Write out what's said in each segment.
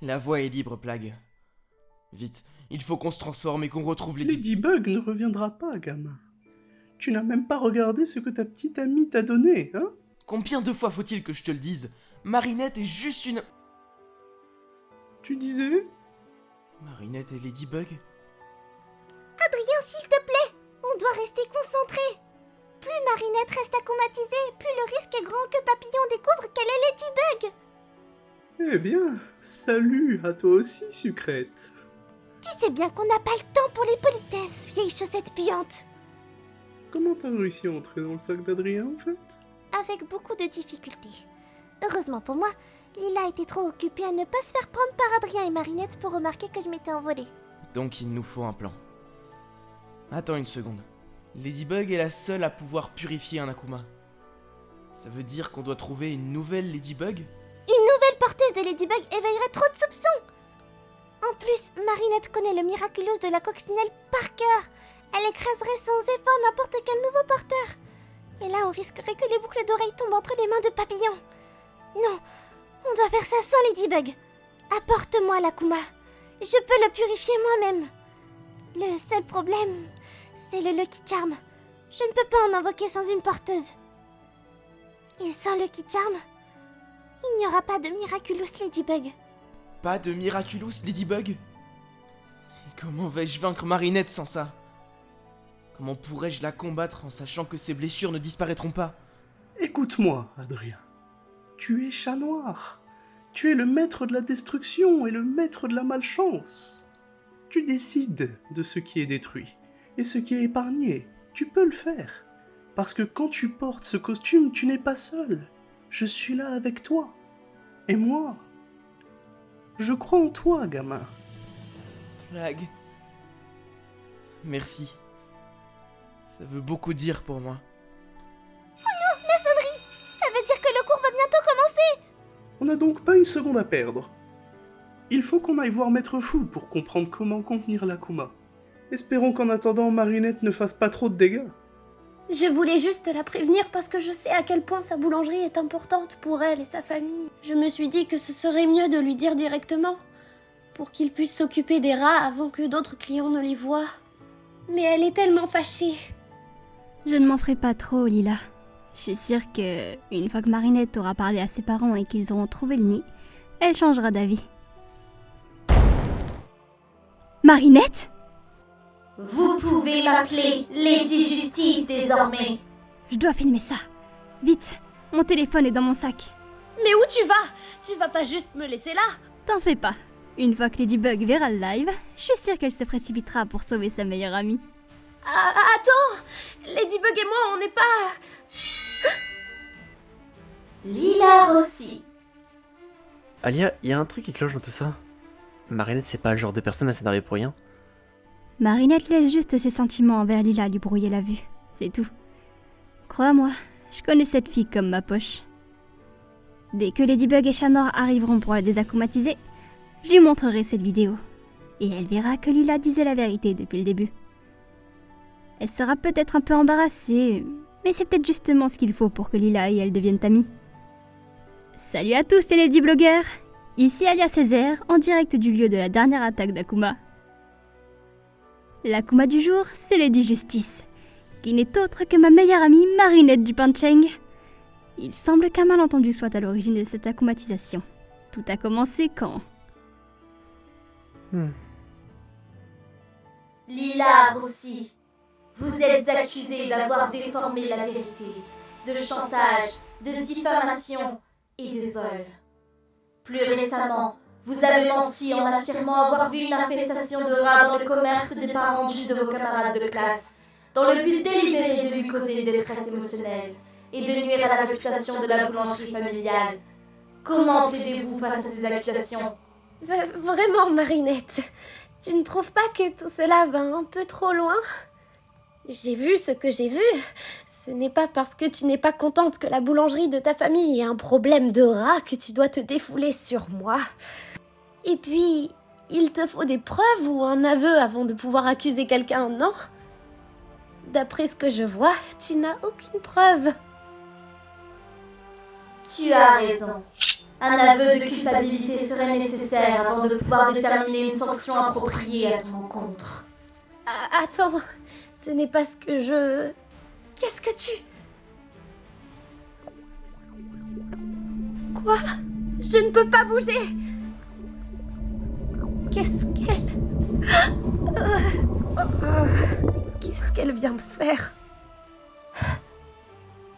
La voie est libre, Plagg. Vite, il faut qu'on se transforme et qu'on retrouve Ladybug ne reviendra pas, gamin. Tu n'as même pas regardé ce que ta petite amie t'a donné, hein? Combien de fois faut-il que je te le dise? Marinette est juste une... Tu disais? Marinette et Ladybug? Adrien, s'il te plaît, on doit rester concentré. Plus Marinette reste acclimatisée, plus le risque est grand que Papillon découvre qu'elle est Ladybug. Eh bien, salut à toi aussi, sucrète. Tu sais bien qu'on n'a pas le temps pour les politesses, vieille chaussette puante. Comment t'as réussi à entrer dans le sac d'Adrien, en fait? Avec beaucoup de difficultés. Heureusement pour moi, Lila était trop occupée à ne pas se faire prendre par Adrien et Marinette pour remarquer que je m'étais envolée. Donc il nous faut un plan. Attends une seconde. Ladybug est la seule à pouvoir purifier un Akuma. Ça veut dire qu'on doit trouver une nouvelle Ladybug? Une nouvelle porteuse de Ladybug éveillerait trop de soupçons. En plus, Marinette connaît le miraculous de la coccinelle par cœur. Elle écraserait sans effort n'importe quel nouveau porteur. Et là, on risquerait que les boucles d'oreilles tombent entre les mains de Papillon. Non, on doit faire ça sans Ladybug. Apporte-moi l'Akuma. Je peux le purifier moi-même. Le seul problème, c'est le Lucky Charm. Je ne peux pas en invoquer sans une porteuse. Et sans Lucky Charm, il n'y aura pas de Miraculous Ladybug. Pas de Miraculous Ladybug? Et comment vais-je vaincre Marinette sans ça? Comment pourrais-je la combattre en sachant que ses blessures ne disparaîtront pas? Écoute-moi, Adrien. Tu es chat noir. Tu es le maître de la destruction et le maître de la malchance. Tu décides de ce qui est détruit et ce qui est épargné. Tu peux le faire. Parce que quand tu portes ce costume, tu n'es pas seul. Je suis là avec toi. Et moi, je crois en toi, gamin. Plagg. Merci. Ça veut beaucoup dire pour moi. La sonnerie! Ça veut dire que le cours va bientôt commencer! On n'a donc pas une seconde à perdre. Il faut qu'on aille voir Maître Fou pour comprendre comment contenir l'Akuma. Espérons qu'en attendant, Marinette ne fasse pas trop de dégâts. Je voulais juste la prévenir parce que je sais à quel point sa boulangerie est importante pour elle et sa famille. Je me suis dit que ce serait mieux de lui dire directement, pour qu'il puisse s'occuper des rats avant que d'autres clients ne les voient. Mais elle est tellement fâchée. Je ne m'en ferai pas trop, Lila. Je suis sûre que, une fois que Marinette aura parlé à ses parents et qu'ils auront trouvé le nid, elle changera d'avis. Marinette? Vous pouvez m'appeler Lady Justice désormais. Je dois filmer ça. Vite, mon téléphone est dans mon sac. Mais où tu vas? Tu vas pas juste me laisser là? T'en fais pas. Une fois que Ladybug verra le live, je suis sûre qu'elle se précipitera pour sauver sa meilleure amie. Ah, attends! Ladybug et moi, on n'est pas... Lila Rossi. Alia, y a un truc qui cloche dans tout ça. Marinette, c'est pas le genre de personne à s'énerver pour rien. Marinette laisse juste ses sentiments envers Lila lui brouiller la vue. C'est tout. Crois-moi, je connais cette fille comme ma poche. Dès que Ladybug et Chat Noir arriveront pour la désacclimatiser, je lui montrerai cette vidéo. Et elle verra que Lila disait la vérité depuis le début. Elle sera peut-être un peu embarrassée, mais c'est peut-être justement ce qu'il faut pour que Lila et elle deviennent amies. Salut à tous les Ladyblogueurs! Ici Alia Césaire, en direct du lieu de la dernière attaque d'Akuma. L'Akuma du jour, c'est Lady Justice, qui n'est autre que ma meilleure amie Marinette du Pancheng. Il semble qu'un malentendu soit à l'origine de cette akumatisation. Tout a commencé quand... Lila Rossi. Vous êtes accusée d'avoir déformé la vérité, de chantage, de diffamation et de vol. Plus récemment, vous avez menti en affirmant avoir vu une infestation de rats dans le commerce des parents d'une de vos camarades de classe, dans le but délibéré de lui causer une détresse émotionnelle et de nuire à la réputation de la boulangerie familiale. Comment plaidez-vous face à ces accusations? Vraiment, Marinette, tu ne trouves pas que tout cela va un peu trop loin? J'ai vu ce que j'ai vu. Ce n'est pas parce que tu n'es pas contente que la boulangerie de ta famille ait un problème de rats que tu dois te défouler sur moi. Et puis, il te faut des preuves ou un aveu avant de pouvoir accuser quelqu'un, non? D'après ce que je vois, tu n'as aucune preuve. Tu as raison. Un aveu de culpabilité serait nécessaire avant de pouvoir déterminer une sanction appropriée à ton encontre. Attends, ce n'est pas ce que je... Qu'est-ce que tu... Quoi? Je ne peux pas bouger! Qu'est-ce qu'elle... Qu'est-ce qu'elle vient de faire?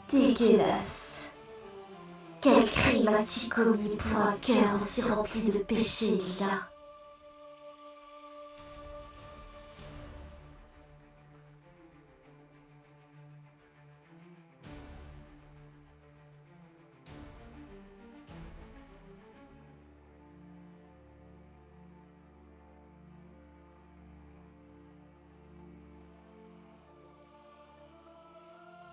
Dégueulasse. Quel crime as-tu commis pour un cœur aussi rempli de péché, Lila?